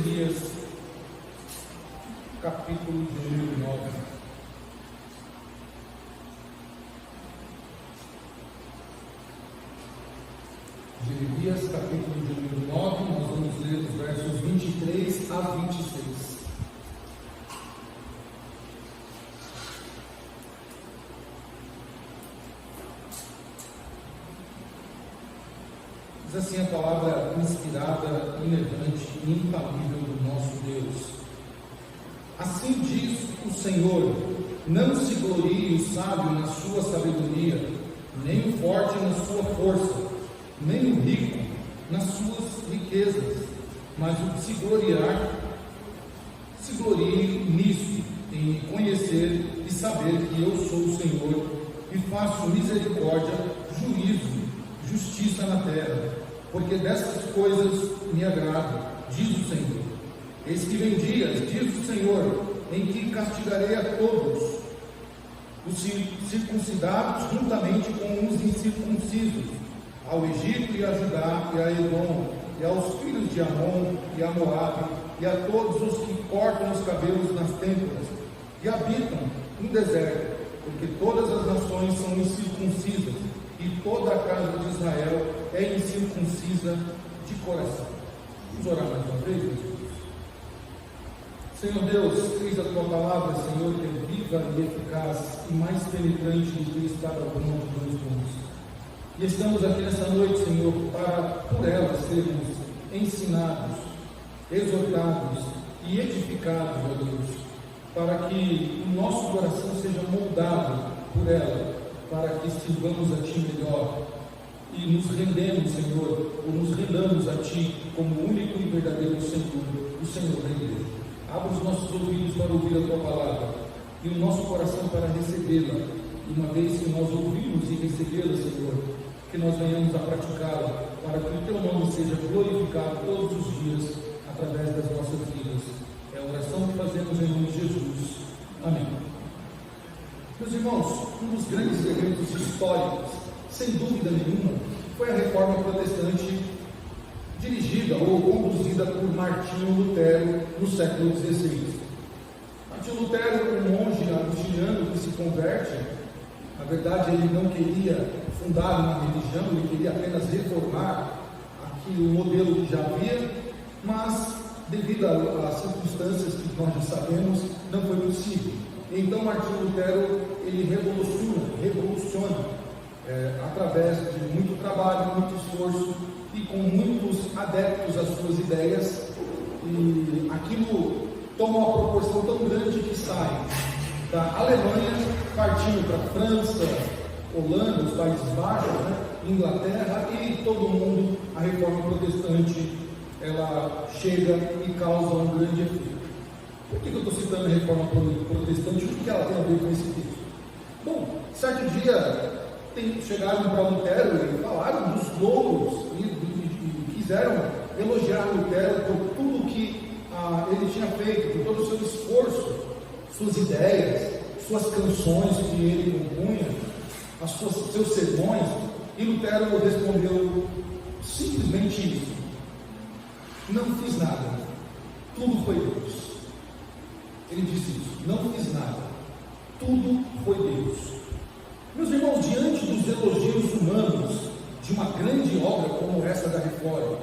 Jeremias, capítulo de número 9. Jeremias, capítulo de número 9, nós vamos ler os versos 23 a 26. Diz assim a palavra inspirada, inerrante e infalível do nosso Deus. Assim diz o Senhor: não se glorie o sábio na sua sabedoria, nem o forte na sua força, nem o rico nas suas riquezas, mas o que se gloriar, se glorie nisso, em conhecer e saber que eu sou o Senhor, e faço misericórdia, juízo, justiça na terra, porque dessas coisas me agrado, diz o Senhor. Eis que vem dias, diz o Senhor, em que castigarei a todos os circuncidados juntamente com os incircuncisos, ao Egito e a Judá e a Edom, e aos filhos de Amon e a Moabe, e a todos os que cortam os cabelos nas têmporas e habitam no deserto, porque todas as nações são incircuncisas, e toda a casa de Israel é incircuncisa de coração. Vamos orar mais uma vez, meus filhos. Senhor Deus, eis a tua palavra, Senhor, que é viva e eficaz e mais penetrante do que espada alguma de dois gumes. E estamos aqui nessa noite, Senhor, para por ela sermos ensinados, exortados e edificados, ó Deus, para que o nosso coração seja moldado por ela, para que sirvamos a Ti melhor e nos rendemos, Senhor, ou nos rendamos a Ti como único e verdadeiro Senhor, o Senhor da igreja. Abra os nossos ouvidos para ouvir a Tua palavra e o nosso coração para recebê-la. E uma vez que nós ouvimos e recebê-la, Senhor, que nós venhamos a praticá-la, para que o Teu nome seja glorificado todos os dias através das nossas vidas. É a oração que fazemos em nome de Jesus. Amém. Meus irmãos, um dos grandes eventos históricos, sem dúvida nenhuma, foi a Reforma Protestante, dirigida ou conduzida por Martinho Lutero no século XVI. Martinho Lutero, um monge agostiniano que se converte, na verdade ele não queria fundar uma religião, ele queria apenas reformar aquele modelo que já havia, mas devido às circunstâncias que nós já sabemos, não foi possível. Então Martinho Lutero ele revoluciona através de muito trabalho, muito esforço e com muitos adeptos às suas ideias, e aquilo toma uma proporção tão grande que sai da Alemanha, partindo para a França, Holanda, os Países Baixos, Inglaterra e todo mundo. A Reforma Protestante ela chega e causa um grande efeito. Por que eu estou citando a Reforma Protestante? O que ela tem a ver com esse texto? Bom, certo dia chegaram para Lutero e falaram dos louros e quiseram elogiar Lutero por tudo que ele tinha feito, por todo o seu esforço, suas ideias, suas canções que ele compunha, seus sermões. E Lutero respondeu simplesmente isso: não fiz nada, tudo foi Deus. Ele disse isso: não fiz nada, tudo foi Deus. Meus irmãos, diante dos elogios humanos de uma grande obra como essa da Reforma,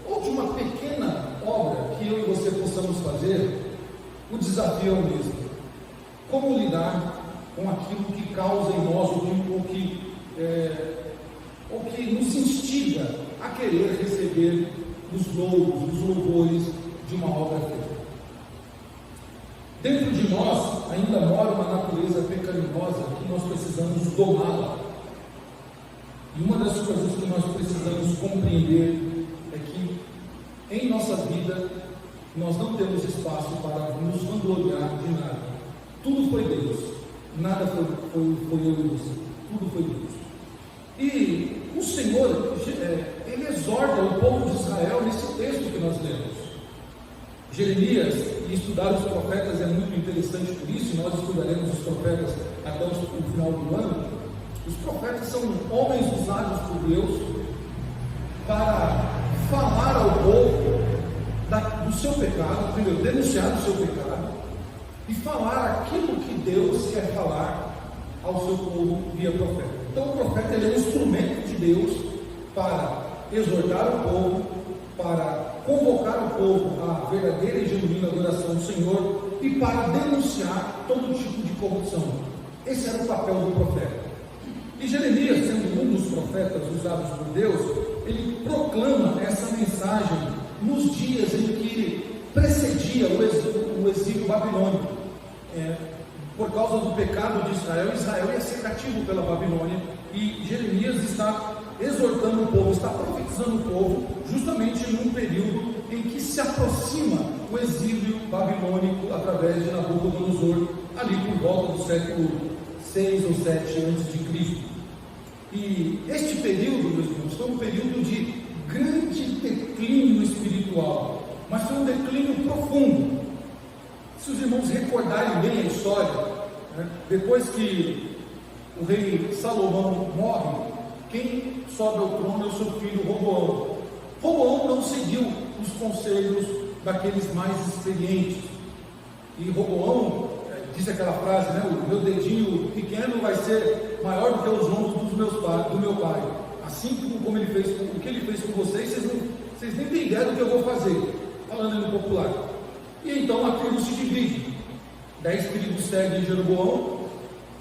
ou de uma pequena obra que eu e você possamos fazer, o desafio é o mesmo: como lidar com aquilo que causa em nós, ou que nos instiga a querer receber os louros, os louvores de uma obra feita. Dentro de nós ainda mora uma natureza pecaminosa que nós precisamos domá-la. E uma das coisas que nós precisamos compreender é que em nossa vida nós não temos espaço para nos vangloriar de nada. Tudo foi Deus, nada foi eu e você, tudo foi Deus. E o Senhor, ele exorta o povo de Israel nesse texto que nós lemos. Jeremias, e estudar os profetas é muito interessante por isso, nós estudaremos os profetas até o final do ano. Os profetas são homens usados por Deus para falar ao povo do seu pecado, primeiro denunciar o seu pecado e falar aquilo que Deus quer falar ao seu povo via profeta. Então o profeta ele é um instrumento de Deus para exortar o povo, para convocar o povo à verdadeira e genuína adoração do Senhor e para denunciar todo tipo de corrupção. Esse era o papel do profeta. E Jeremias, sendo um dos profetas usados por Deus, ele proclama essa mensagem nos dias em que precedia o exílio babilônico. Por causa do pecado de Israel, Israel ia ser cativo pela Babilônia, e Jeremias está exortando o povo, está profetizando o povo, justamente num período em que se aproxima o exílio babilônico através de Nabucodonosor, ali por volta do século 6 ou 7 a.C. E este período, meus irmãos, foi um período de grande declínio espiritual, mas foi um declínio profundo. Se os irmãos recordarem bem a história, depois que o rei Salomão morre, quem sobe ao trono é o seu filho Roboão. Roboão não seguiu os conselhos daqueles mais experientes, e Roboão disse aquela frase, o meu dedinho pequeno vai ser maior do que os ombros do meu pai. Assim como ele fez, o que ele fez com vocês nem têm ideia do que eu vou fazer, falando no popular. E então a tribo se divide, 10 tribos seguem Jeroboão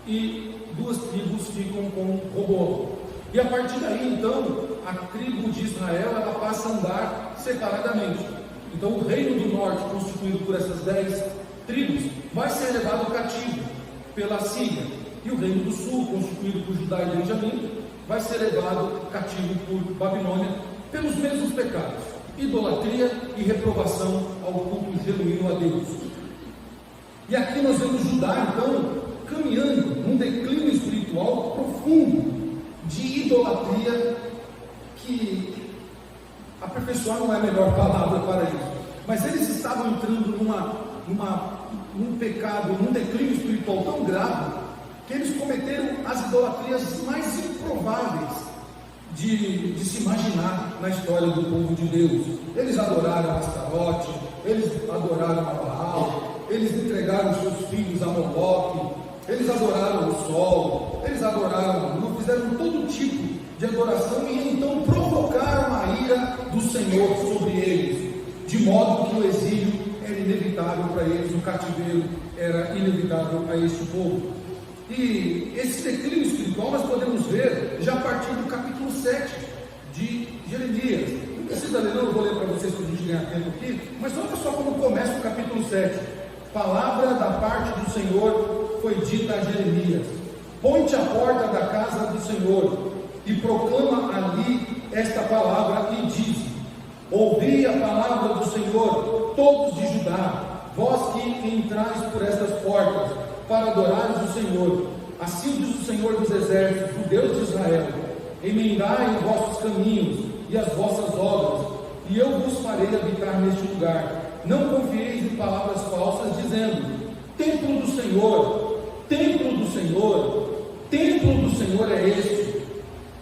e 2 tribos ficam com Roboão. E a partir daí então a tribo de Israel ela passa a andar separadamente. Então o reino do norte, constituído por essas 10 tribos, vai ser levado cativo pela Síria, e o reino do sul, constituído por Judá e Benjamim, vai ser levado cativo por Babilônia pelos mesmos pecados: idolatria e reprovação ao culto genuíno a Deus. E aqui nós vemos Judá então caminhando num declínio espiritual profundo de idolatria, que aperfeiçoar não é a melhor palavra para isso, mas eles estavam entrando num pecado, num declínio espiritual tão grave, que eles cometeram as idolatrias mais improváveis de se imaginar na história do povo de Deus. Eles adoraram Astarote, eles adoraram a Baal, eles entregaram seus filhos a Moloque, eles adoraram o sol, eles fizeram todo tipo de adoração, e então provocaram a ira do Senhor sobre eles, de modo que o exílio era inevitável para eles, o cativeiro era inevitável a este povo. E esse declínio espiritual nós podemos ver já a partir do capítulo 7 de Jeremias. Não precisa ler, não, eu vou ler para vocês para a gente ganhar tempo aqui, mas olha só como começa o capítulo 7. Palavra da parte do Senhor foi dita a Jeremias: põe-te à porta da casa do Senhor e proclama ali esta palavra e diz: ouvi a palavra do Senhor, todos de Judá, vós que entrais por estas portas, para adorares o Senhor. Assim diz o Senhor dos exércitos, o Deus de Israel: emendai os vossos caminhos e as vossas obras, e eu vos farei habitar neste lugar. Não confieis em palavras falsas, dizendo: templo do Senhor, templo do Senhor, templo do Senhor é este.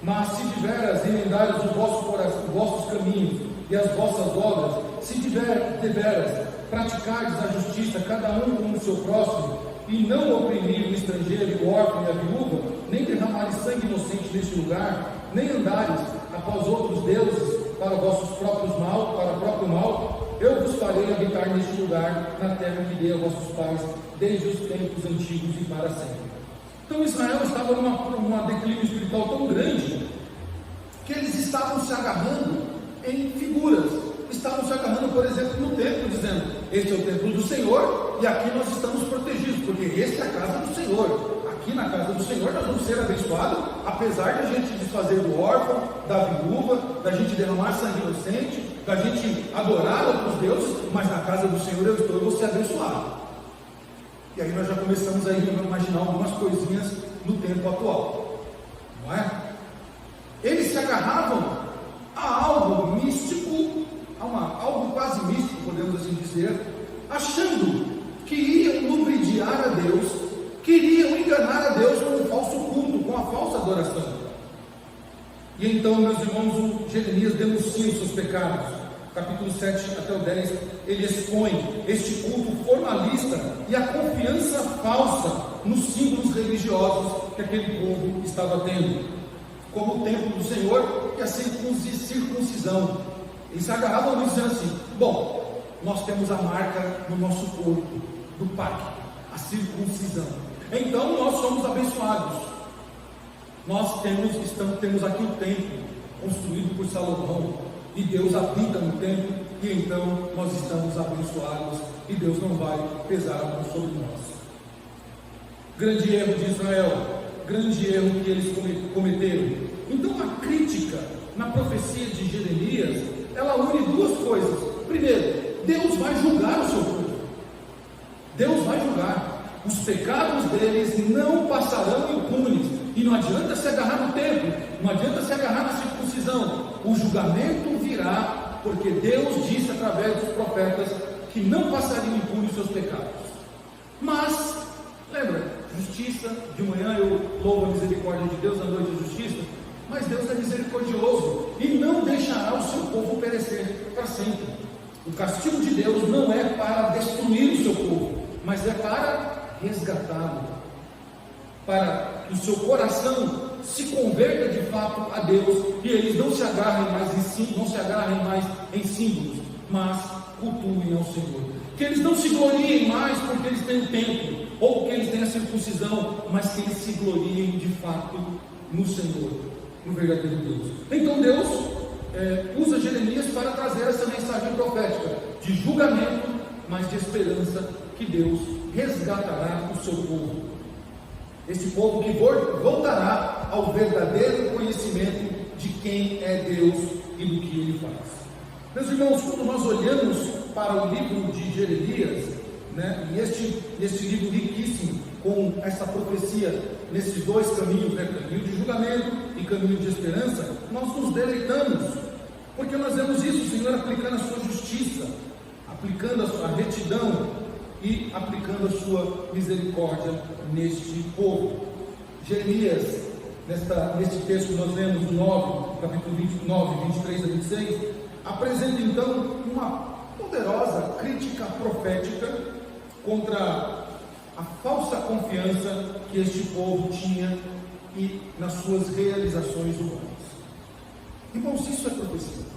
Mas se deveras emendares os vossos caminhos e as vossas obras, se deveras praticardes a justiça, cada um com o seu próximo, e não oprimir o estrangeiro, o órfão e a viúva, nem derramares sangue inocente neste lugar, nem andares após outros deuses para vossos próprios mal, para o próprio mal, eu vos farei habitar neste lugar, na terra que dei a vossos pais, desde os tempos antigos e para sempre. Então Israel estava numa declínio espiritual tão grande, que eles estavam se agarrando em figuras. Estavam se agarrando, por exemplo, no templo, dizendo: este é o templo do Senhor, e aqui nós estamos protegidos, porque este é a casa do Senhor. Aqui na casa do Senhor nós vamos ser abençoados, apesar da gente desfazer do órfão, da viúva, da gente derramar sangue inocente, da gente adorar outros deuses, mas na casa do Senhor eu vou ser abençoado. E aí nós já começamos a imaginar algumas coisinhas no tempo atual, não é? Eles se agarravam a algo místico, algo quase místico, podemos assim dizer, achando que iam lubridiar a Deus, queriam enganar a Deus com o falso culto, com a falsa adoração. E então, meus irmãos, o Jeremias denuncia os seus pecados. capítulo 7 até o 10, ele expõe este culto formalista e a confiança falsa nos símbolos religiosos que aquele povo estava tendo, como o templo do Senhor e a circuncisão. Eles se agarravam nisso dizendo assim: bom, nós temos a marca no nosso corpo do pacto, a circuncisão, então nós somos abençoados. Nós temos aqui o templo construído por Salomão, e Deus habita no templo, e então nós estamos abençoados, e Deus não vai pesar sobre nós. Grande erro de Israel, grande erro que eles cometeram. Então a crítica na profecia de Jeremias, ela une duas coisas. Primeiro, Deus vai julgar o seu povo. Deus vai julgar. Os pecados deles não passarão impunes. E não adianta se agarrar no templo, não adianta se agarrar na circuncisão. O julgamento virá, porque Deus disse através dos profetas que não passariam impunes os seus pecados. Mas, lembra, justiça, de manhã eu louvo a misericórdia de Deus, à noite a justiça. Mas Deus é misericordioso e não deixará o seu povo perecer para sempre. O castigo de Deus não é para destruir o seu povo, mas é para resgatá-lo, para que o seu coração se converta de fato a Deus, e eles não se agarrem mais em símbolos, mas cultuem ao Senhor. Que eles não se gloriem mais porque eles têm o templo, ou porque eles têm a circuncisão, mas que eles se gloriem de fato no Senhor, no verdadeiro Deus. Então Deus usa Jeremias para trazer essa mensagem profética de julgamento, mas de esperança, que Deus resgatará o seu povo. Esse povo que voltará ao verdadeiro conhecimento de quem é Deus e do que Ele faz. Meus irmãos, quando nós olhamos para o livro de Jeremias, né, e este livro riquíssimo, com essa profecia nesses dois caminhos, né, caminho de julgamento e caminho de esperança, nós nos deleitamos, porque nós vemos isso, o Senhor aplicando a sua justiça, aplicando a sua retidão e aplicando a sua misericórdia neste povo. Jeremias, neste texto que nós lemos, do 9, capítulo 29, 23 a 26, apresenta então uma poderosa crítica profética contra a falsa confiança que este povo tinha e nas suas realizações humanas. Irmãos, isso é profecia.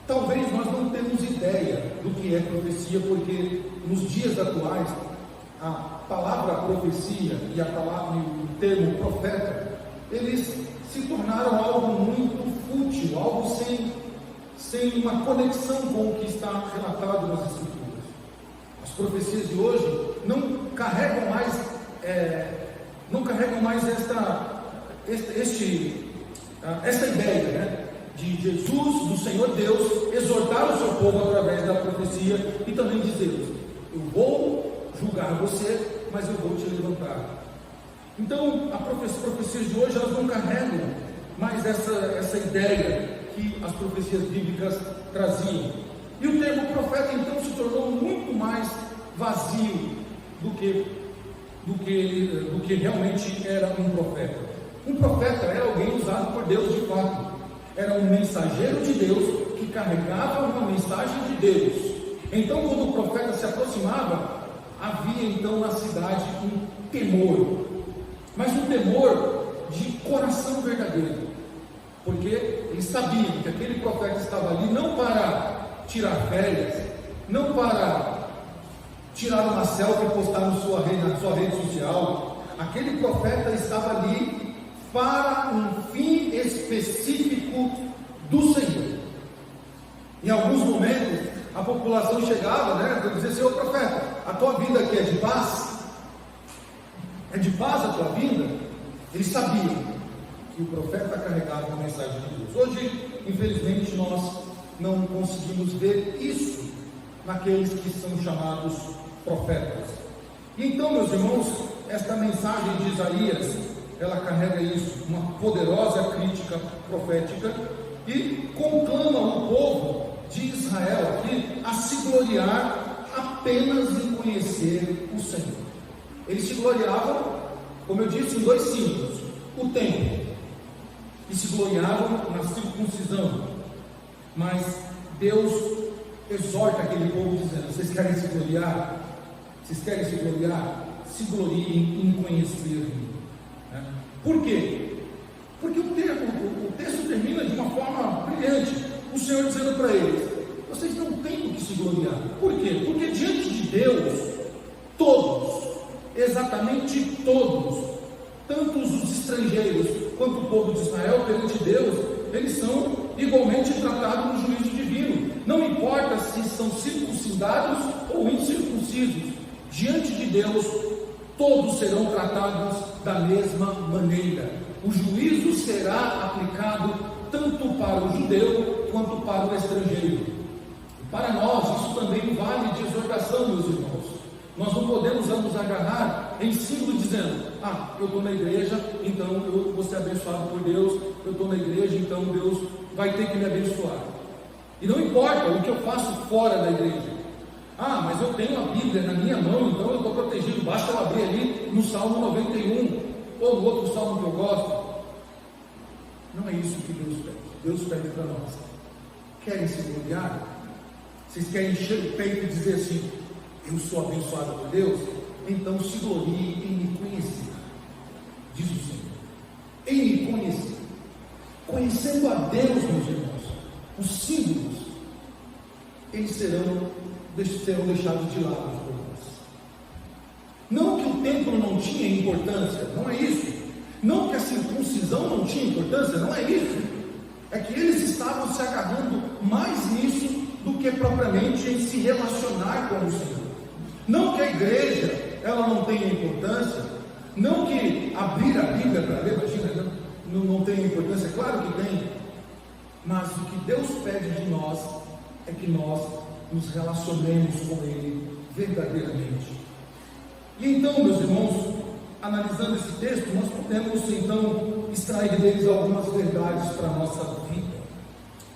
Talvez nós não temos ideia do que é profecia, porque nos dias atuais a palavra profecia e o termo profeta, eles se tornaram algo muito fútil, algo sem uma conexão com o que está relatado nas Escrituras. As profecias de hoje não carregam mais essa ideia, né, de Jesus, do Senhor Deus, exortar o seu povo através da profecia e também dizer: eu vou julgar você, mas eu vou te levantar. Então, as profecias de hoje, elas não carregam mais essa ideia que as profecias bíblicas traziam. E o termo profeta, então, se tornou muito mais vazio do que realmente era um profeta. Um profeta era alguém usado por Deus de fato. Era um mensageiro de Deus que carregava uma mensagem de Deus. Então, quando o profeta se aproximava, havia então na cidade um temor, mas um temor de coração verdadeiro, porque eles sabiam que aquele profeta estava ali não para tirar férias, não para tirar uma selfie e postar na sua rede social. Aquele profeta estava ali para um fim específico do Senhor. Em alguns momentos, a população chegava, né, para dizer: Senhor profeta, a tua vida aqui é de paz? É de paz a tua vida? Eles sabiam que o profeta carregava a mensagem de Deus. Hoje, infelizmente, nós não conseguimos ver isso naqueles que são chamados profetas. E então, meus irmãos, esta mensagem de Isaías, ela carrega isso, uma poderosa crítica profética, e conclama o povo de Israel aqui a se gloriar apenas em conhecer o Senhor. Eles se gloriavam, como eu disse, em dois símbolos: o templo, e se gloriavam na circuncisão, mas Deus exorta aquele povo dizendo: vocês querem se gloriar? Vocês querem se gloriar? Se gloriem em conhecer-me. Né? Por quê? Porque o texto termina de uma forma brilhante. O Senhor dizendo para eles: vocês não têm o que se gloriar. Por quê? Porque diante de Deus, todos, exatamente todos, tanto os estrangeiros quanto o povo de Israel, perante Deus, eles são igualmente tratados no juízo divino. Não importa se são circuncidados ou incircuncisos, diante de Deus, todos serão tratados da mesma maneira. O juízo será aplicado tanto para o judeu quanto para o estrangeiro. E para nós, isso também vale de exortação, meus irmãos. Nós não podemos nos agarrar em símbolo dizendo: eu estou na igreja, então eu vou ser abençoado por Deus. Eu estou na igreja, então Deus vai ter que me abençoar. E não importa o que eu faço fora da igreja. Mas eu tenho a Bíblia na minha mão, então eu estou protegido. Basta eu abrir ali no Salmo 91 ou no outro salmo que eu gosto. Não é isso que Deus pede. Deus pede para nós: querem se gloriar? Vocês querem encher o peito e dizer assim: eu sou abençoado por Deus? Então se gloriem em me conhecer, diz o Senhor. Em me conhecer. Conhecendo a Deus, meus irmãos, os símbolos, eles serão deixados de lado por nós. Não que o templo não tinha importância, não é isso. Não que a circuncisão não tinha importância, não é isso. É que eles estavam se agarrando mais nisso do que propriamente em se relacionar com o Senhor. Não que a igreja ela não tenha importância, não que abrir a Bíblia para ler, imagina, não tem importância, claro que tem, mas o que Deus pede de nós é que nós nos relacionemos com Ele verdadeiramente. E então, meus irmãos, analisando esse texto, nós podemos então extrair deles algumas verdades para a nossa vida.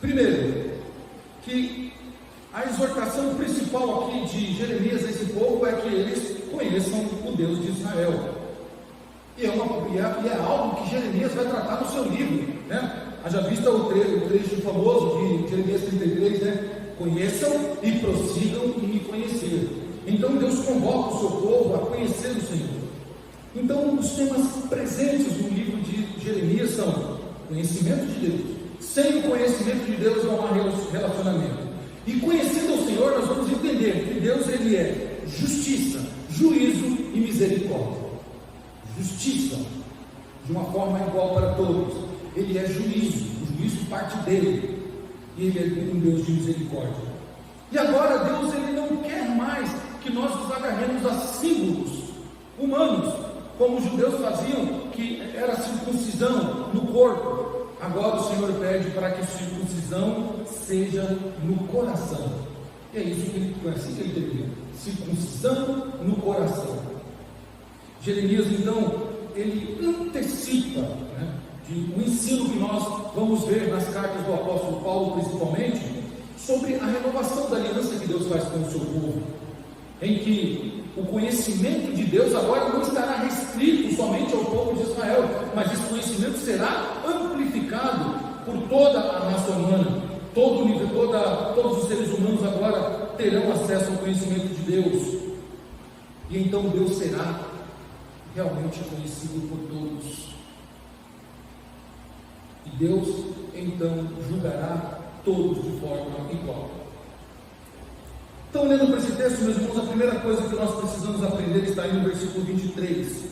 Primeiro, que a exortação principal aqui de Jeremias a esse povo é que eles conheçam o Deus de Israel. E é algo que Jeremias vai tratar no seu livro, né? Já visto o trecho famoso de Jeremias 33, né? Conheçam e prossigam em me conhecer. Então Deus convoca o seu povo a conhecer o Senhor. Então os temas presentes no livro de Jeremias são conhecimento de Deus. Sem o conhecimento de Deus não há relacionamento. E conhecendo o Senhor, nós vamos entender que Deus ele é justiça, juízo e misericórdia. Justiça, de uma forma igual para todos. Ele é juízo, o juízo parte dele. E ele é um Deus de misericórdia. E agora Deus ele não quer mais que nós nos agarremos a símbolos humanos, como os judeus faziam, que era a circuncisão no corpo. Agora o Senhor pede para que a circuncisão seja no coração. E é isso que ele termina: circuncisão no coração. Jeremias então ele antecipa, né, o ensino que nós vamos ver nas cartas do apóstolo Paulo, principalmente, sobre a renovação da aliança que Deus faz com o seu povo, em que o conhecimento de Deus agora não estará restrito somente ao povo de Israel, mas esse conhecimento será amplificado por toda a raça humana. Todos os seres humanos agora terão acesso ao conhecimento de Deus, e então Deus será realmente conhecido por todos. E Deus então julgará todos de forma igual. Então, lendo para esse texto, meus irmãos, a primeira coisa que nós precisamos aprender está aí no versículo 23.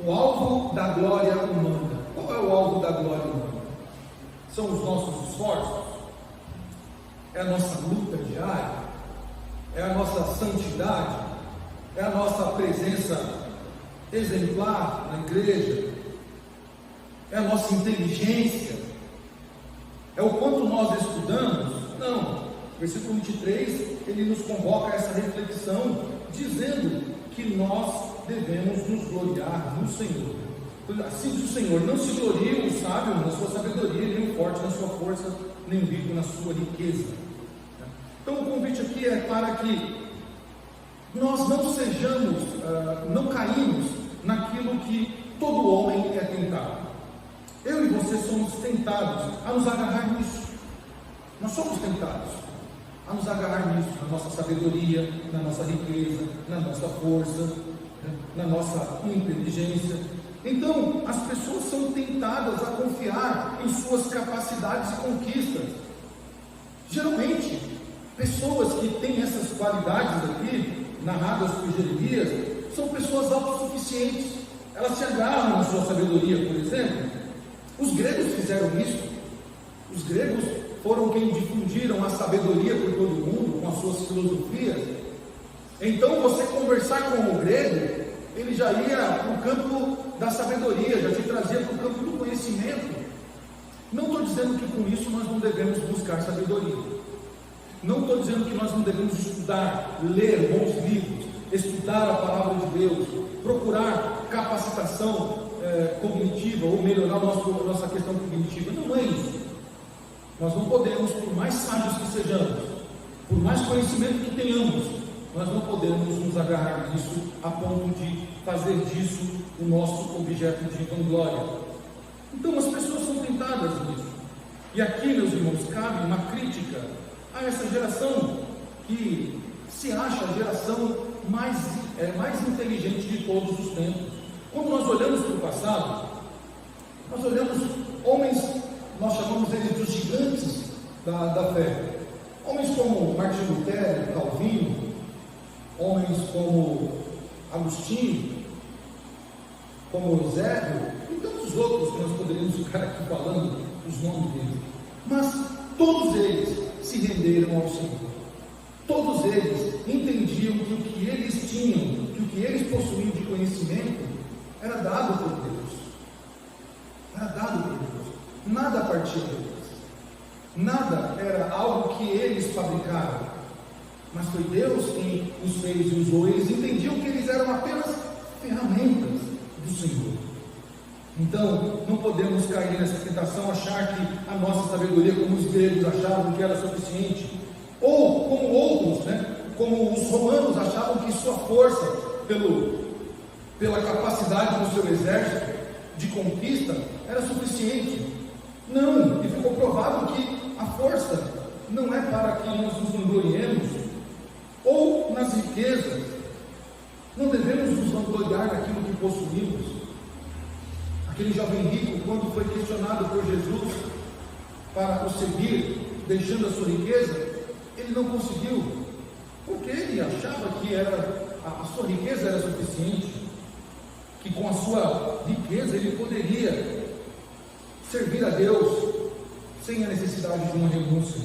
O alvo da glória humana. Qual é o alvo da glória humana? São os nossos esforços? É a nossa luta diária? É a nossa santidade? É a nossa presença exemplar na igreja? É a nossa inteligência? É o quanto nós estudamos? Não. Versículo 23, ele nos convoca a essa reflexão, dizendo que nós devemos nos gloriar no Senhor. Assim diz o Senhor: não se glorie o sábio na sua sabedoria, nem o forte na sua força, nem o rico na sua riqueza. Então o convite aqui é para que nós não sejamos, não caímos naquilo que todo homem é tentado. Eu e você somos tentados a nos agarrar nisso. Nós somos tentados. a nos agarrar nisso, na nossa sabedoria, na nossa riqueza, na nossa força, na nossa inteligência. Então, as pessoas são tentadas a confiar em suas capacidades e conquistas. Geralmente, pessoas que têm essas qualidades aqui, narradas por Jeremias, são pessoas autossuficientes. Elas se agarram na sua sabedoria, por exemplo. Os gregos fizeram isso. Os gregos foram quem difundiram a sabedoria por todo o mundo, com as suas filosofias. Então, você conversar com o grego, ele já ia para o campo da sabedoria, já te trazia para o campo do conhecimento. Não estou dizendo que com isso nós não devemos buscar sabedoria. Não estou dizendo que nós não devemos estudar, ler bons livros, estudar a palavra de Deus, procurar capacitação cognitiva, ou melhorar nossa questão cognitiva. Não é isso. Nós não podemos, por mais sábios que sejamos, por mais conhecimento que tenhamos, nós não podemos nos agarrar nisso a ponto de fazer disso o nosso objeto de vanglória. Então as pessoas são tentadas nisso. E aqui, meus irmãos, cabe uma crítica a essa geração que se acha a geração mais inteligente de todos os tempos. Quando nós olhamos para o passado, nós olhamos homens, nós chamamos eles dos gigantes da fé. Homens como Martim Lutero, Calvino, homens como Agostinho, como Eusébio, e tantos outros que nós poderíamos ficar aqui falando os nomes deles. Mas todos eles se renderam ao Senhor. Todos eles entendiam que o que eles tinham, que o que eles possuíam de conhecimento, era dado por Deus. Era dado por Deus. Nada partia deles. Nada era algo que eles fabricaram. Mas foi Deus quem os fez e usou. Eles entendiam que eles eram apenas ferramentas do Senhor. Então, não podemos cair nessa tentação, achar que a nossa sabedoria, como os gregos achavam que era suficiente, ou como outros, como os romanos achavam que sua força, pela capacidade do seu exército de conquista, era suficiente. Não, e ficou provado que a força não é para que nós nos vangloriemos, ou nas riquezas. Não devemos nos vangloriar naquilo que possuímos. Aquele jovem rico, quando foi questionado por Jesus para o seguir, deixando a sua riqueza, ele não conseguiu, porque ele achava que a sua riqueza era suficiente, que com a sua riqueza ele poderia servir a Deus sem a necessidade de uma renúncia.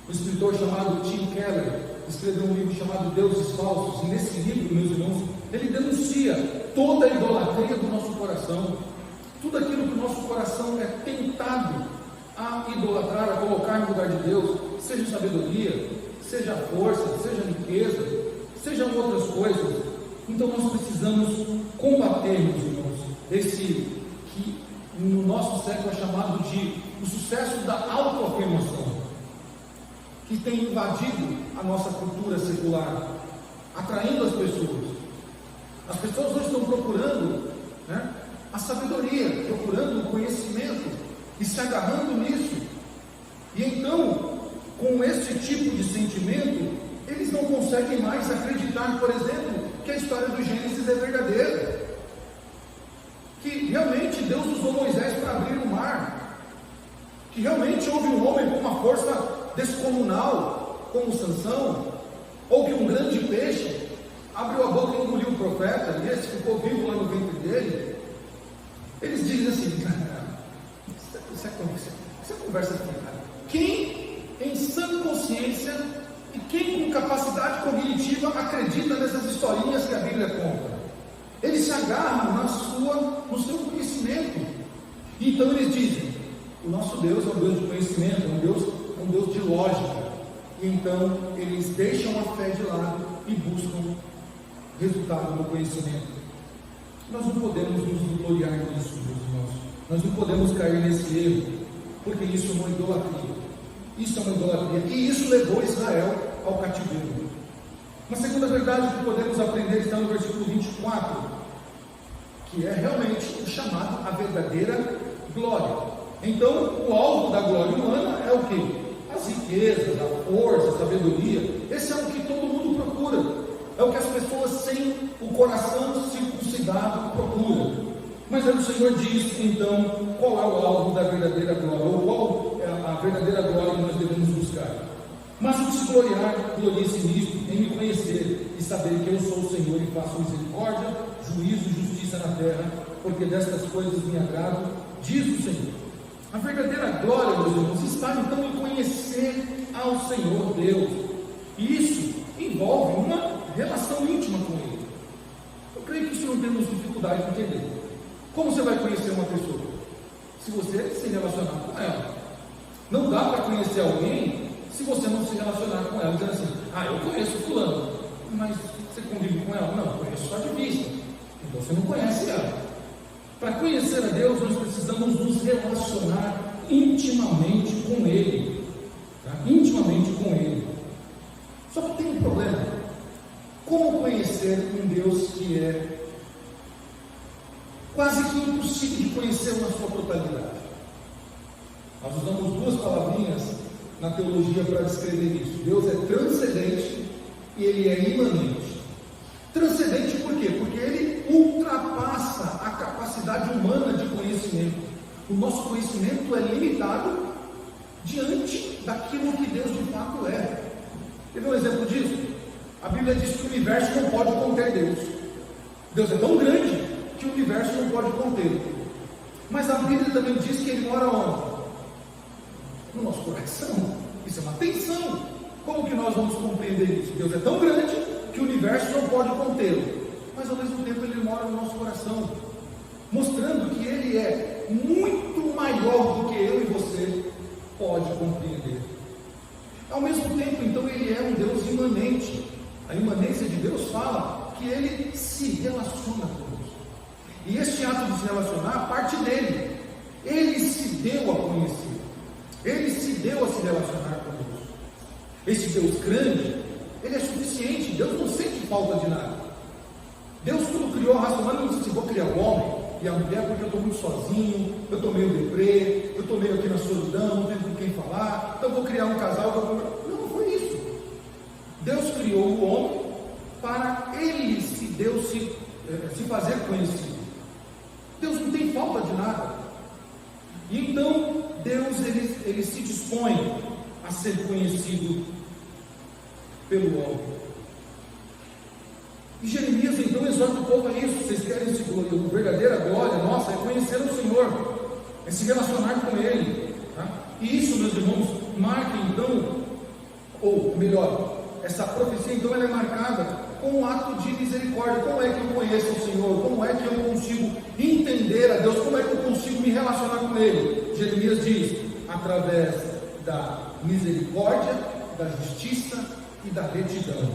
O escritor chamado Tim Keller escreveu um livro chamado Deuses Falsos, e nesse livro, meus irmãos, ele denuncia toda a idolatria do nosso coração, tudo aquilo que o nosso coração é tentado a idolatrar, a colocar no lugar de Deus, seja sabedoria, seja força, seja riqueza, sejam outras coisas. Então nós precisamos combater, meus irmãos, esse que no nosso século é chamado de o sucesso da autoafirmação, que tem invadido a nossa cultura secular, atraindo as pessoas. As pessoas hoje estão procurando a sabedoria, procurando o conhecimento e se agarrando nisso. E então, com esse tipo de sentimento, eles não conseguem mais acreditar, por exemplo, que a história do Gênesis é verdadeira, que realmente Deus usou Moisés para abrir o mar, que realmente houve um homem com uma força descomunal, como Sansão, ou que um grande peixe abriu a boca e engoliu o profeta, e esse ficou vivo lá no ventre dele. Eles dizem assim, isso é conversa fiada. Quem em sã consciência e quem com capacidade cognitiva acredita nessas historinhas que a Bíblia conta? Eles se agarram no seu conhecimento. E então eles dizem, o nosso Deus é um Deus de conhecimento, é um Deus de lógica. E então eles deixam a fé de lado e buscam resultado no conhecimento. Nós não podemos nos gloriar nisso, meus irmãos. Nós não podemos cair nesse erro, porque isso é uma idolatria. Isso é uma idolatria. E isso levou Israel ao cativeiro. Uma segunda verdade que podemos aprender está no versículo 24, que é realmente o chamado à verdadeira glória. Então, o alvo da glória humana é o quê? A as riquezas, a força, a sabedoria. Esse é o que todo mundo procura. É o que as pessoas sem o coração circuncidado procuram. Mas aí o Senhor diz, então, qual é o alvo da verdadeira glória, ou qual é a verdadeira glória que nós devemos buscar. Mas o que se gloriar, glorie-se nisto, em me conhecer e saber que eu sou o Senhor e faço misericórdia, juízo e justiça na terra, porque destas coisas me agrado, diz o Senhor. A verdadeira glória, meus irmãos, está então em conhecer ao Senhor Deus. E isso envolve uma relação íntima com Ele. Eu creio que isso não temos dificuldade de entender. Como você vai conhecer uma pessoa? Se você se relacionar com ela. Não dá para conhecer alguém se você não se relacionar com ela, dizendo assim, eu conheço fulano, mas você convive com ela? Não, conheço só de vista. Então você não conhece ela. Para conhecer a Deus, nós precisamos nos relacionar intimamente com Ele. Tá? Intimamente com Ele. Só que tem um problema. Como conhecer um Deus que é quase que impossível de conhecer na sua totalidade? Nós usamos duas palavrinhas na teologia para descrever isso. Deus é transcendente e Ele é imanente. Transcendente por quê? Porque Ele ultrapassa a capacidade humana de conhecimento. O nosso conhecimento é limitado diante daquilo que Deus de fato é. Quer ver um exemplo disso? A Bíblia diz que o universo não pode conter Deus. Deus é tão grande que o universo não pode contê-lo. Mas a Bíblia também diz que Ele mora onde? No nosso coração. Isso é uma tensão. Como que nós vamos compreender isso? Deus é tão grande que o universo não pode contê-lo, mas ao mesmo tempo Ele mora no nosso coração, mostrando que Ele é muito maior do que eu e você pode compreender. Ao mesmo tempo, então, Ele é um Deus imanente. A imanência de Deus fala que Ele se relaciona conosco, e este ato de se relacionar parte dele. Ele se deu a conhecer, Ele se deu a se relacionar conosco. Esse Deus grande, Ele é suficiente. Deus não sente falta de nada. Deus, quando criou a raça humana, não disse, vou criar o homem e a mulher porque eu estou muito sozinho, eu estou meio deprê, eu estou meio aqui na solidão, não tenho com quem falar, então vou criar um casal. Não foi isso. Deus criou o homem para Ele se fazer conhecido. Deus não tem falta de nada. E então Deus ele se dispõe a ser conhecido pelo homem. E Jeremias então exorta o povo a isso. Vocês querem se gloriar? A verdadeira glória nossa é conhecer o Senhor, é se relacionar com Ele, tá? E isso, meus irmãos, marca então, ou melhor, essa profecia então ela é marcada com um ato de misericórdia. Como é que eu conheço o Senhor? Como é que eu consigo entender a Deus? Como é que eu consigo me relacionar com Ele? Jeremias diz, através da misericórdia, da justiça e da retidão.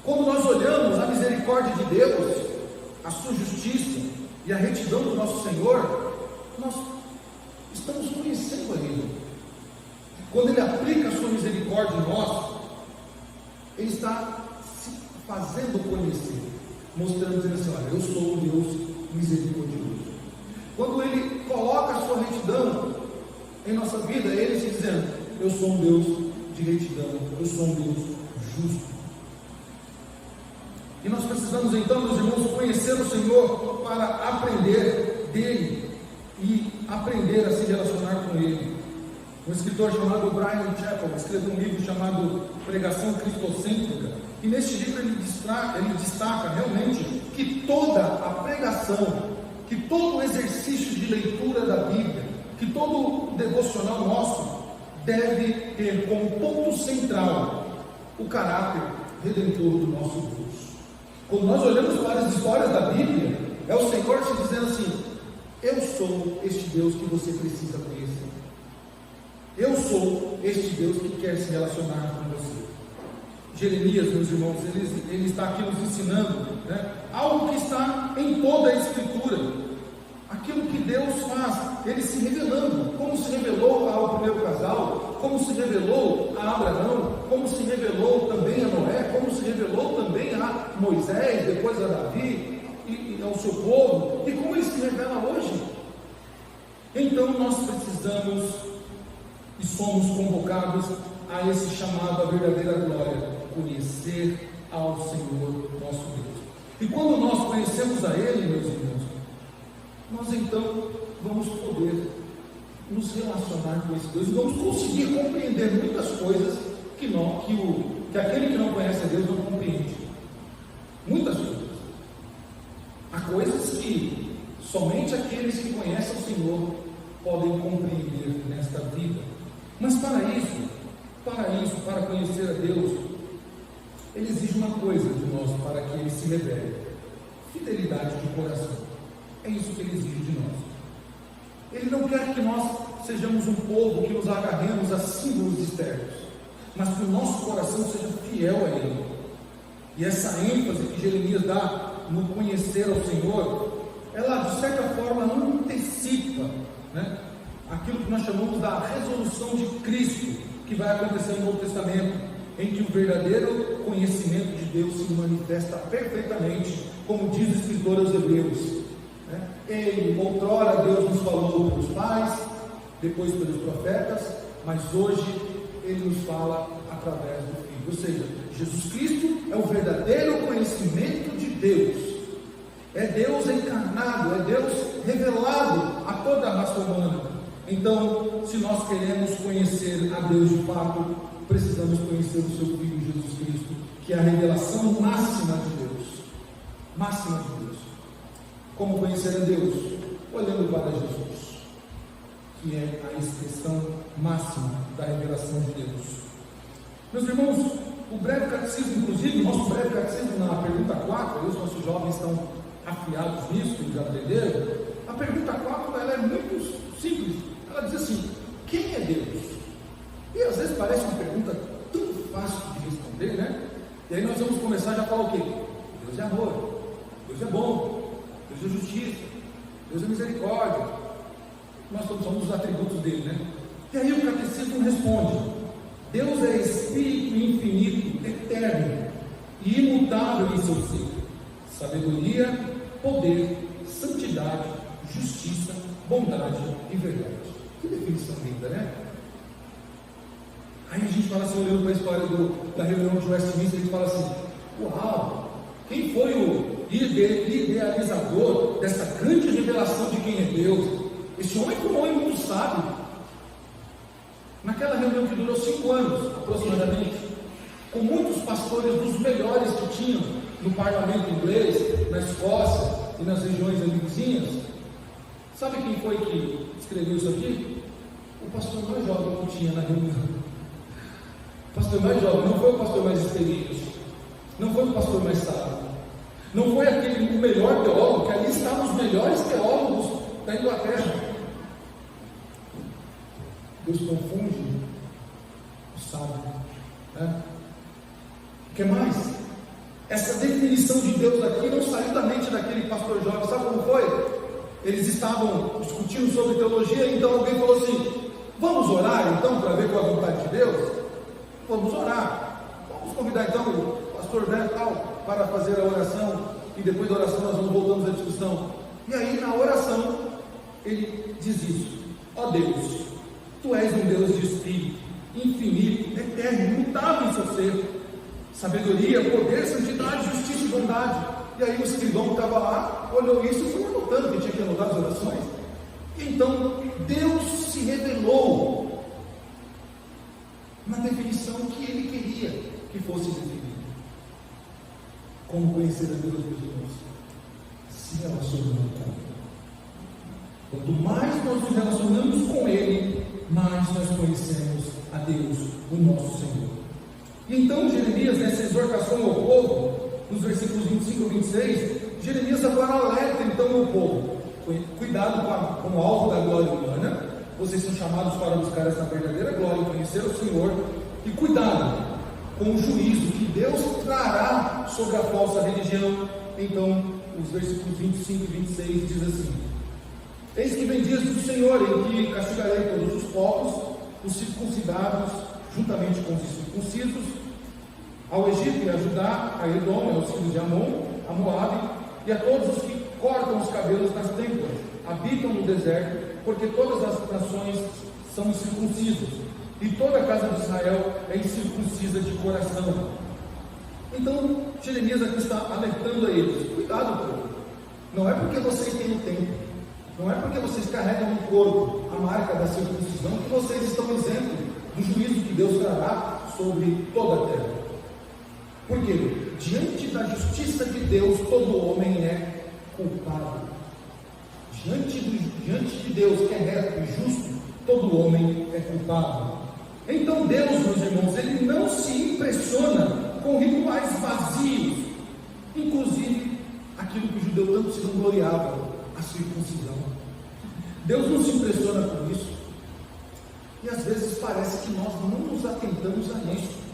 Quando nós olhamos a misericórdia de Deus, a sua justiça e a retidão do nosso Senhor, nós estamos conhecendo a Ele. Quando Ele aplica a sua misericórdia em nós, Ele está se fazendo conhecer, mostrando, dizendo assim, olha, eu sou um Deus misericordioso. Quando Ele coloca a sua retidão em nossa vida, Ele se dizendo, eu sou um Deus de retidão, eu sou um Deus justo. E nós precisamos então, meus irmãos, conhecer o Senhor para aprender dEle e aprender a se relacionar com Ele. Um escritor chamado Bryan Chapell escreveu um livro chamado Pregação Cristocêntrica, e neste livro ele destaca realmente que toda a pregação, que todo o exercício de leitura da Bíblia, que todo o devocional nosso deve ter como ponto central o caráter redentor do nosso Deus. Quando nós olhamos para as histórias da Bíblia, é o Senhor se dizendo assim, eu sou este Deus que você precisa conhecer. Eu sou este Deus que quer se relacionar com você. Jeremias, meus irmãos, ele está aqui nos ensinando, né, algo que está em toda a Escritura. Aquilo que Deus faz, Ele se revelando, como se revelou ao primeiro casal, como se revelou a Abraão, como se revelou também a Noé, como se revelou também a Moisés, depois a Davi, e ao seu povo, e como Ele se revela hoje. Então nós precisamos e somos convocados a esse chamado à verdadeira glória, conhecer ao Senhor nosso Deus. E quando nós conhecemos a Ele, meus irmãos, nós então vamos poder nos relacionar com esse Deus e vamos conseguir compreender muitas coisas que aquele que não conhece a Deus não compreende. Muitas coisas. Há coisas que somente aqueles que conhecem o Senhor podem compreender nesta vida. Mas para conhecer a Deus, Ele exige uma coisa de nós para que Ele se revele: fidelidade de coração. É isso que Ele exige de nós. Ele não quer que nós sejamos um povo que nos agarremos a símbolos externos, mas que o nosso coração seja fiel a Ele. E essa ênfase que Jeremias dá no conhecer ao Senhor, ela de certa forma antecipa, né, aquilo que nós chamamos da resolução de Cristo, que vai acontecer no Novo Testamento, em que o verdadeiro conhecimento de Deus se manifesta perfeitamente, como diz o escritor aos Hebreus, né? Ele, outrora Deus nos falou pelos pais, depois pelos profetas, mas hoje Ele nos fala através do Filho. Ou seja, Jesus Cristo é o verdadeiro conhecimento de Deus. É Deus encarnado, é Deus revelado a toda a raça humana. Então, se nós queremos conhecer a Deus de fato, precisamos conhecer o seu Filho Jesus Cristo, que é a revelação máxima de Deus. Máxima de Deus. Como conhecer a Deus? Olhando para Jesus, que é a expressão máxima da revelação de Deus. Meus irmãos, o breve catecismo, inclusive, o nosso breve catecismo na pergunta 4, os nossos jovens estão afiados nisso, eles já aprenderam. A pergunta 4, ela é muito simples. Ela diz assim: quem é Deus? E às vezes parece uma pergunta tão fácil de responder, né? E aí nós vamos começar já a falar o quê? Deus é amor, Deus é bom, Deus é justiça, Deus é misericórdia. Nós somos os atributos dele, né? E aí o catecismo responde: Deus é Espírito infinito, eterno e imutável em seu ser. Sabedoria, poder, santidade, justiça, bondade e verdade. Que definição linda, né? Aí a gente fala assim, olhando para a história da reunião de Westminster, a gente fala assim: uau, quem foi o idealizador dessa grande revelação de quem é Deus? Esse homem foi um homem muito sábio. Naquela reunião que durou 5 anos, aproximadamente, com muitos pastores dos melhores que tinham no parlamento inglês, na Escócia e nas regiões ali vizinhas, sabe quem foi que escreveu isso aqui? O pastor mais jovem que tinha na reunião. O pastor mais jovem, não foi o pastor mais experiente, não foi o pastor mais sábio, não foi o melhor teólogo, que ali estavam os melhores teólogos da Inglaterra. Deus confunde o sábio, né? O que mais? Essa definição de Deus aqui não saiu da mente daquele pastor jovem. Sabe como foi? Eles estavam discutindo sobre teologia, então alguém falou assim: vamos orar então para ver qual é a vontade de Deus? Vamos orar. Vamos convidar então o pastor velho tal para fazer a oração, e depois da oração nós voltamos à discussão. E aí na oração ele diz isso: ó Deus, Tu és um Deus de Espírito, infinito, eterno, imutável em seu ser, sabedoria, poder, santidade, justiça e bondade. E aí o escrivão que estava lá olhou isso e foi anotando, que tinha que anotar as orações. Então Deus se revelou na definição que Ele queria que fosse definida. Como conhecer a Deus, meus irmãos? Se relacionando com Ele. Quanto mais nós nos relacionamos com Ele, mais nós conhecemos a Deus, o nosso Senhor. E então Jeremias, nessa exortação ao povo, nos versículos 25 e 26, Jeremias agora alerta então o povo: cuidado com o alvo da glória humana, vocês são chamados para buscar essa verdadeira glória, conhecer o Senhor, e cuidado com o juízo que Deus trará sobre a falsa religião. Então, os versículos 25 e 26 diz assim: eis que vem dias do Senhor, em que castigarei todos os povos, os circuncidados, juntamente com os incircuncisos, ao Egito e a Judá, a Edom, aos filhos de Amon, a Moabe, e a todos os que cortam os cabelos nas têmporas, habitam no deserto, porque todas as nações são incircuncisos. e toda a casa de Israel é incircuncisa de coração. Então, Jeremias aqui está alertando a eles: cuidado, povo, não é porque vocês têm o tempo, não é porque vocês carregam no corpo a marca da circuncisão que vocês estão isentos do juízo que Deus trará sobre toda a terra. Porque diante da justiça de Deus, todo homem é culpado. Diante de Deus, que é reto e justo, todo homem é culpado. Então Deus, meus irmãos, Ele não se impressiona com rituais vazios, inclusive aquilo que o judeu tanto se vangloriava, a circuncisão. Deus não se impressiona com isso, e às vezes parece que nós não nos atentamos a isso.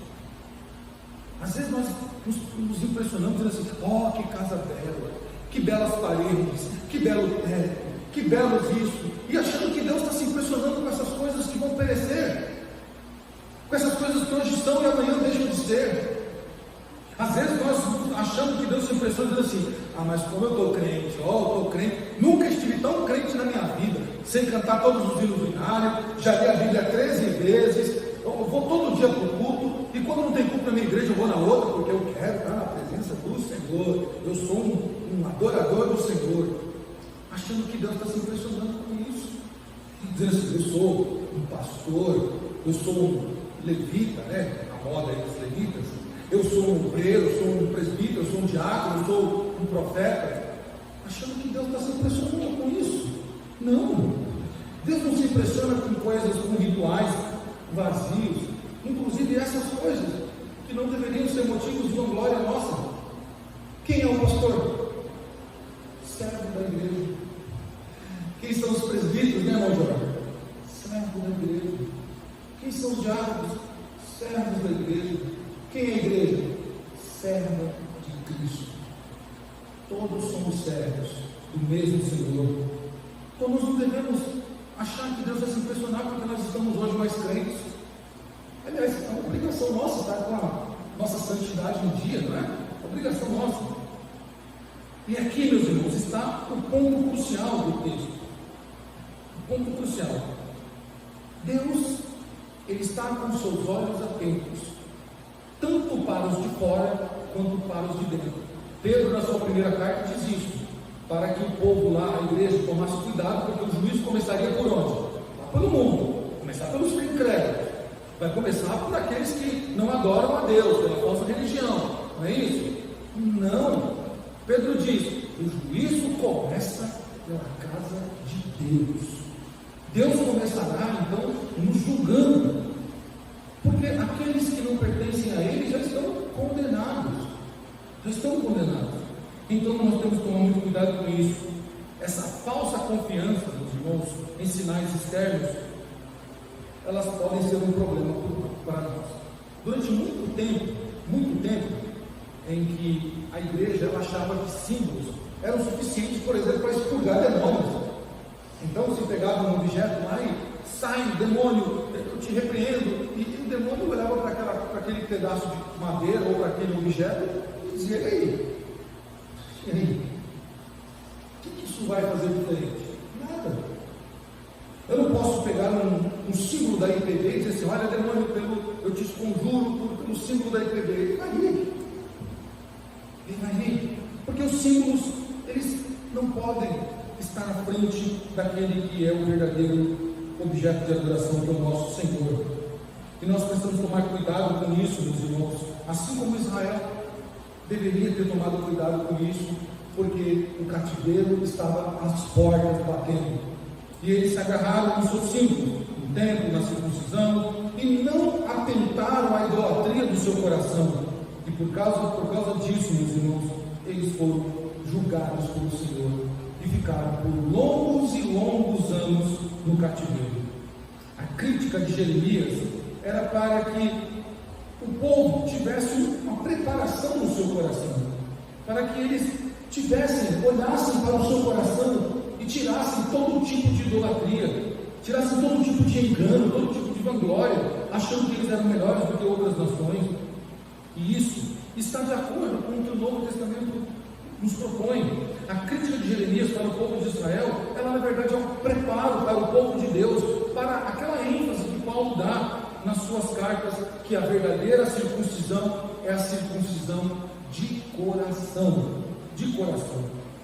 Às vezes nós nos impressionamos dizendo assim: oh, que casa bela, que belas paredes, que belo teto, que belos isso, e achando que Deus está se impressionando com essas coisas que vão perecer, com essas coisas que hoje são e amanhã deixam de ser. Às vezes nós achamos que Deus se impressiona dizendo assim: ah, mas como eu estou crente, eu estou crente, nunca estive tão crente na minha vida, sem cantar todos os hinos do inário, já li a Bíblia 13 vezes, eu vou todo dia para o culto, e quando não tem culto na minha igreja eu vou na outra, porque eu quero estar na presença do Senhor, eu sou um adorador do Senhor, achando que Deus está se impressionando com isso, dizendo assim: eu sou um pastor, eu sou um levita, né? A moda aí dos levitas, eu sou um obreiro, eu sou um presbítero, eu sou um diácono, eu sou um profeta, achando que Deus está se impressionando com isso. Não, Deus não se impressiona com coisas, com rituais vazios, inclusive essas coisas que não deveriam ser motivos de vanglória nossa. Quem é o pastor? Servo da igreja. Quem são os presbíteros, né, irmão Jorge? Servo da igreja. Quem são os diáconos? Servos da igreja. Quem é a igreja? Serva de Cristo. Todos somos servos do mesmo Senhor. Então nós não devemos achar que Deus vai se impressionar porque nós estamos hoje mais crentes. Aliás, é uma obrigação nossa estar com a nossa santidade no dia, não é? É obrigação nossa. E aqui, meus irmãos, está o ponto crucial do texto. O ponto crucial. Deus, Ele está com seus olhos atentos, tanto para os de fora, quanto para os de dentro. Pedro, na sua primeira carta, diz isso, para que o povo lá, a igreja, tomasse cuidado, porque o juízo começaria por onde? Lá pelo mundo, começar pelos incrédulos. Vai começar por aqueles que não adoram a Deus, pela falsa religião, não é isso? Não. Pedro diz: o juízo começa pela casa de Deus. Deus começará então nos julgando, porque aqueles que não pertencem a Ele já estão condenados. Já estão condenados. Então nós temos que tomar muito cuidado com isso. Essa falsa confiança, meus irmãos, em sinais externos, elas podem ser um problema para nós. Durante muito tempo, em que a igreja ela achava que símbolos eram suficientes, por exemplo, para expurgar demônios. Então se pegava um objeto lá e sai demônio, eu te repreendo, e o demônio olhava para aquele pedaço de madeira ou para aquele objeto e dizia: e aí? O que isso vai fazer diferente? Nada. Eu não posso pegar um símbolo da IPV e dizer assim: olha, demônio, eu te conjuro pelo símbolo da IPV. Ele vai rir. Ele vai rir. Porque os símbolos, eles não podem estar à frente daquele que é o verdadeiro objeto de adoração, que é o nosso Senhor. E nós precisamos tomar cuidado com isso, meus irmãos. Assim como Israel deveria ter tomado cuidado com isso, porque o cativeiro estava às portas batendo. E eles se agarraram no seu símbolo, no templo, na circuncisão, e não atentaram à idolatria do seu coração. E por causa disso, meus irmãos, eles foram julgados pelo Senhor e ficaram por longos e longos anos no cativeiro. A crítica de Jeremias era para que o povo tivesse uma preparação no seu coração, para que eles olhassem para o seu coração e tirassem todo tipo de idolatria, tirassem todo tipo de engano, todo tipo de vanglória, achando que eles eram melhores do que outras nações. E isso está de acordo com o que o Novo Testamento nos propõe. A crítica de Jeremias para o povo de Israel, ela na verdade é um preparo para o povo de Deus, para aquela ênfase que Paulo dá nas suas cartas que a verdadeira circuncisão é a circuncisão de coração. De coração.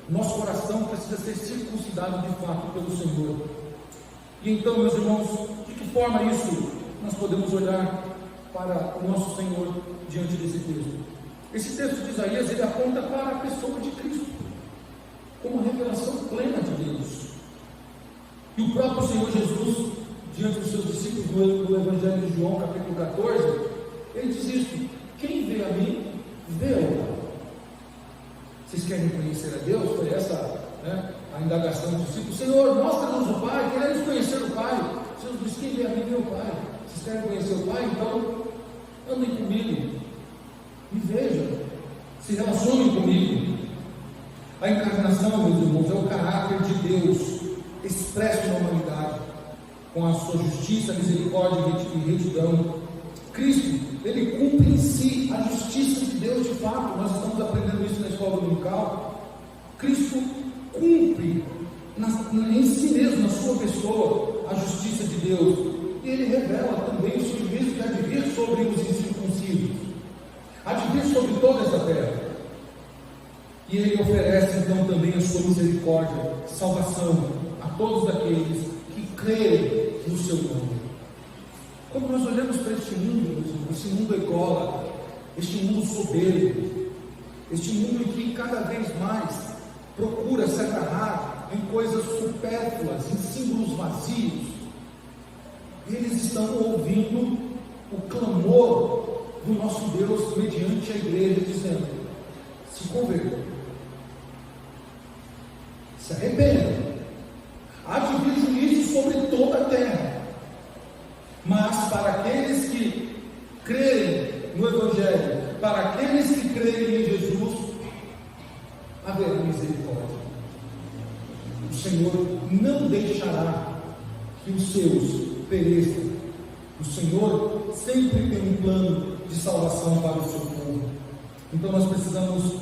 Nosso coração precisa ser circuncidado de fato pelo Senhor. E então, meus irmãos, de que forma isso nós podemos olhar para o nosso Senhor diante desse texto? Esse texto de Isaías, ele aponta para a pessoa de Cristo, como revelação plena de Deus. E o próprio Senhor Jesus, diante dos seus discípulos no Evangelho de João, capítulo 14, ele diz isso: quem vê a mim, vê ao Pai. Vocês querem conhecer a Deus? Foi essa, a indagação dos discípulos. Senhor, mostra-nos o Pai, queremos conhecer o Pai. O Senhor diz: quem vê a mim, vê o Pai. Vocês querem conhecer o Pai? Então, andem comigo, me vejam, se relacionem comigo. A encarnação, meus irmãos, é o caráter de Deus expresso na humanidade, com a sua justiça, misericórdia e retidão. Cristo, ele cumpre em si a justiça de Deus de fato. Nós estamos aprendendo isso na escola dominical. Cristo cumpre em si mesmo, na sua pessoa, a justiça de Deus. E ele revela também o seu juízo que há de vir sobre os incircuncisos, há de vir sobre toda essa terra. E ele oferece então também a sua misericórdia, salvação a todos aqueles que creem no seu nome. Quando nós olhamos para este mundo, esse mundo ególatra, este mundo soberbo, este mundo que cada vez mais procura se agarrar em coisas supérfluas, em símbolos vazios, eles estão ouvindo o clamor do nosso Deus mediante a igreja, dizendo: se convertam, se arrependam, há de vir juízo sobre toda a terra. Mas para aqueles que creem no Evangelho, para aqueles que creem em Jesus, haverá misericórdia. O Senhor não deixará que os seus pereçam. O Senhor sempre tem um plano de salvação para o seu povo. Então nós precisamos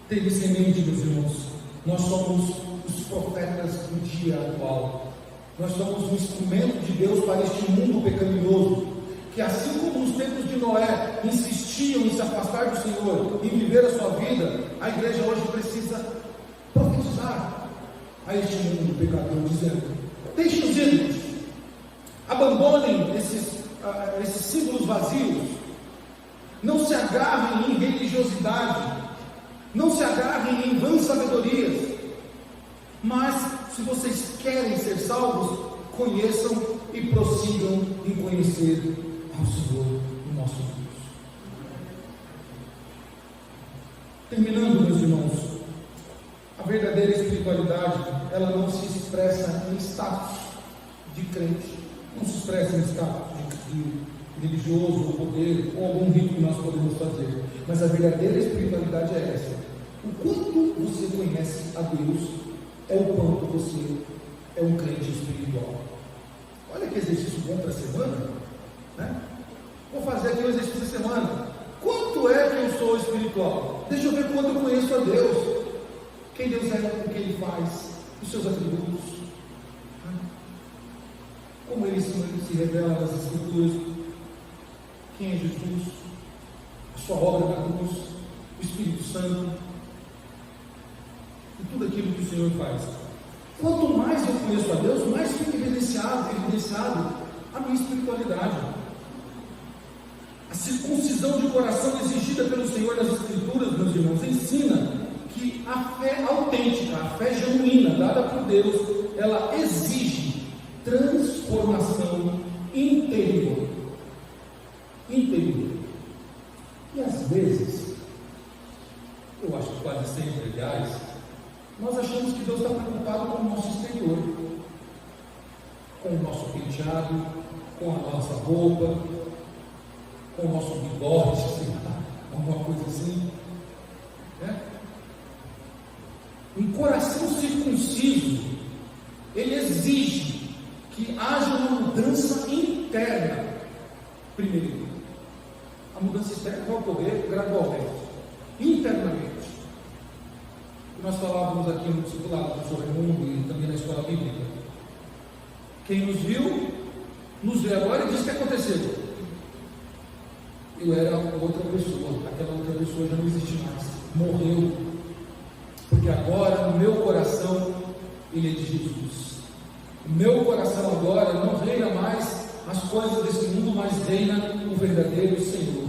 ter isso em mente, meus irmãos. Nós somos os profetas do dia atual. Nós somos um instrumento de Deus para este mundo pecaminoso, que assim como nos tempos de Noé insistiam em se afastar do Senhor e viver a sua vida, a igreja hoje precisa profetizar a este mundo pecador, dizendo: deixem os ídolos, abandonem esses símbolos vazios, não se agarrem em religiosidade, não se agarrem em vãs sabedorias, mas se vocês querem ser salvos, conheçam e prossigam em conhecer ao Senhor, o nosso Deus. Terminando, meus irmãos, a verdadeira espiritualidade, ela não se expressa em status de crente, não se expressa em status de religioso, ou poder, ou algum rito que nós podemos fazer, mas a verdadeira espiritualidade é essa: o quanto você conhece a Deus é o quanto você é um crente espiritual. Olha que exercício bom para a semana, né? Vou fazer aqui o exercício da semana. Quanto é que eu sou espiritual? Deixa eu ver quanto eu conheço a Deus, quem Deus é, o que Ele faz, os seus atributos, né? Como Ele se revela nas Escrituras, quem é Jesus, a sua obra na cruz, o Espírito Santo, e tudo aquilo que o Senhor faz. Quanto mais eu conheço a Deus, mais fica evidenciado a minha espiritualidade. A circuncisão de coração exigida pelo Senhor nas Escrituras, meus irmãos, ensina que a fé autêntica, a fé genuína dada por Deus, ela exige transformação interior. E às vezes, eu acho que quase sempre, aliás, nós achamos que Deus está preocupado com o nosso exterior, com o nosso penteado, com a nossa roupa, com o nosso bigode, sei lá, alguma coisa assim, né? Um coração circunciso, ele exige que haja uma mudança interna primeiro. A mudança externa vai ocorrer gradualmente, internamente. Nós falávamos aqui no discipulado do professor Raimundo e também na escola bíblica: quem nos viu nos vê agora e diz: o que aconteceu? Eu era outra pessoa, aquela outra pessoa já não existe mais, morreu, porque agora no meu coração Ele é de Jesus. O meu coração agora não reina mais as coisas desse mundo, mas reina o verdadeiro Senhor.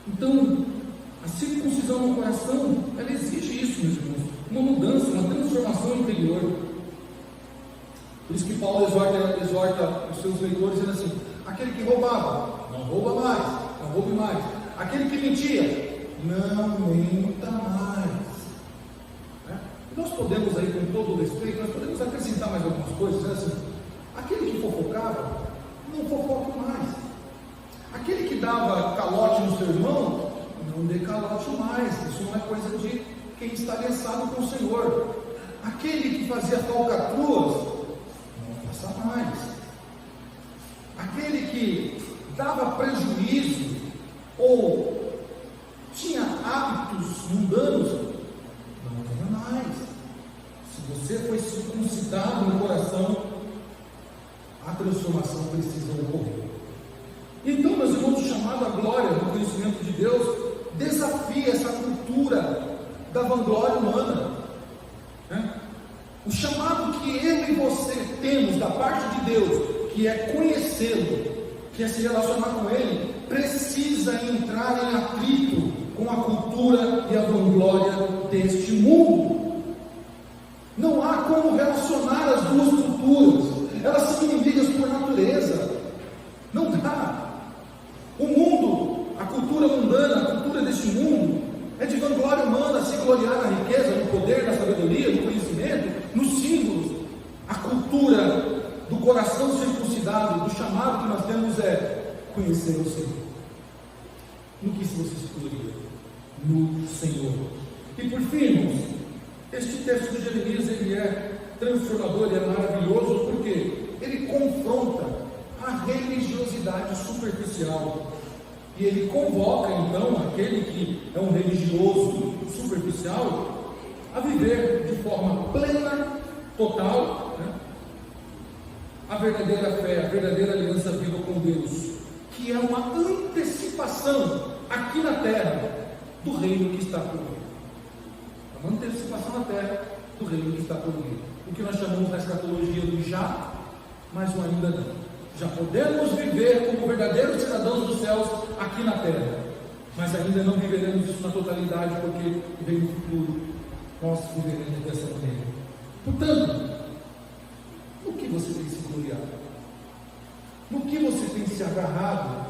Então, a circuncisão no coração, ela exige isso, meus irmãos, uma mudança, uma transformação interior. Por isso que Paulo exorta os seus leitores dizendo assim: aquele que roubava, não rouba mais, não roube mais. Aquele que mentia, não menta mais. Nós podemos aí, com todo o respeito, nós podemos acrescentar mais algumas coisas, né? Assim, aquele que fofocava, não fofoque mais. Aquele que dava calote no seu irmão, não dê calote mais. Isso não é coisa de quem está aliançado com o Senhor. Aquele que fazia falcatruas, não faça mais. Aquele que dava prejuízo ou tinha hábitos mundanos, não tenha mais. Se você foi circuncidado no coração, a transformação precisa ocorrer. Então, meus irmãos, o chamado à glória do conhecimento de Deus desafia essa cultura da vanglória humana. O chamado que eu e você temos da parte de Deus, que é conhecê-lo, que é se relacionar com Ele, precisa entrar em atrito com a cultura e a vanglória deste mundo. Não há como relacionar as duas culturas, elas são inimigas por natureza. Não dá. O mundo, a cultura mundana, a cultura deste mundo, é de vanglória humana, se gloriar na riqueza, no poder, na sabedoria, no conhecimento, nos símbolos. A cultura do coração circuncidado, do chamado que nós temos é conhecer o Senhor. No que se você se gloria? No Senhor. E por fim, irmãos, este texto de Jeremias, ele é transformador, ele é maravilhoso, porque ele confronta a religiosidade superficial, e ele convoca então aquele que é um religioso superficial a viver de forma plena, total, a verdadeira fé, a verdadeira aliança viva com Deus, que é uma antecipação aqui na terra do reino que está por vir. É uma antecipação na terra do reino que está por vir. O que nós chamamos na escatologia do já, mas o ainda não. Já podemos viver como verdadeiros cidadãos dos céus aqui na terra, mas ainda não viveremos isso na totalidade, porque vem no futuro nós viveremos dessa maneira. Portanto, no que você tem se gloriado? No que você tem se agarrado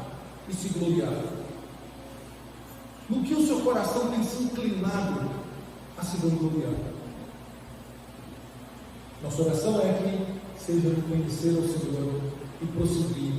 e se gloriado? No que o seu coração tem se inclinado a se vangloriar? Nossa oração é que seja conhecer o Senhor e prosseguir